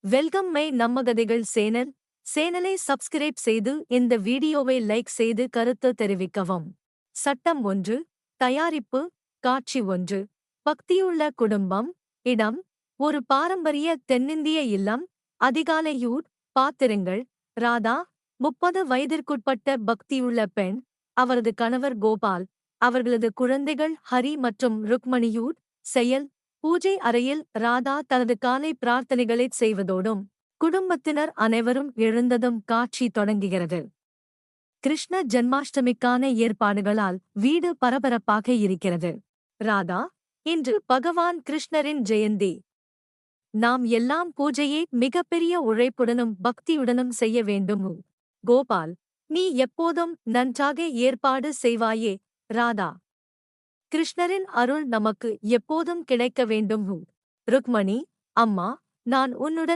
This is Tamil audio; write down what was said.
வெல்கம் மை நம்ம கதைகள் சேனலை சப்ஸ்கிரைப் செய்து இந்த வீடியோவை லைக் செய்து கருத்து தெரிவிக்கவும். சட்டம் 1. தயாரிப்பு. காட்சி 1. பக்தியுள்ள குடும்பம். இடம்: ஒரு பாரம்பரிய தென்னிந்திய இல்லம். அதிகாலையூர். பாத்திரங்கள்: ராதா, 30 வயதிற்குட்பட்ட பக்தியுள்ள பெண், அவரது கணவர் கோபால், அவர்களது குழந்தைகள் ஹரி மற்றும் ருக்மணியூர். செயல்: பூஜை அறையில் ராதா தனது காலை பிரார்த்தனைகளைச் செய்வதோடும் குடும்பத்தினர் அனைவரும் எழுந்ததும் காட்சி தொடங்குகிறது. கிருஷ்ண ஜன்மாஷ்டமிக்கான ஏற்பாடுகளால் வீடு பரபரப்பாக இருக்கிறது. ராதா: இன்று பகவான் கிருஷ்ணரின் ஜெயந்தி. நாம் எல்லாம் பூஜையை மிகப்பெரிய உழைப்புடனும் பக்தியுடனும் செய்ய வேண்டும். கோபால்: நீ எப்போதும் நன்றாக ஏற்பாடு செய்வாயே ராதா. கிருஷ்ணரின் அருள் நமக்கு எப்போதும் கிடைக்க வேண்டும். ருக்மணி: அம்மா, நான் உன்னுடன்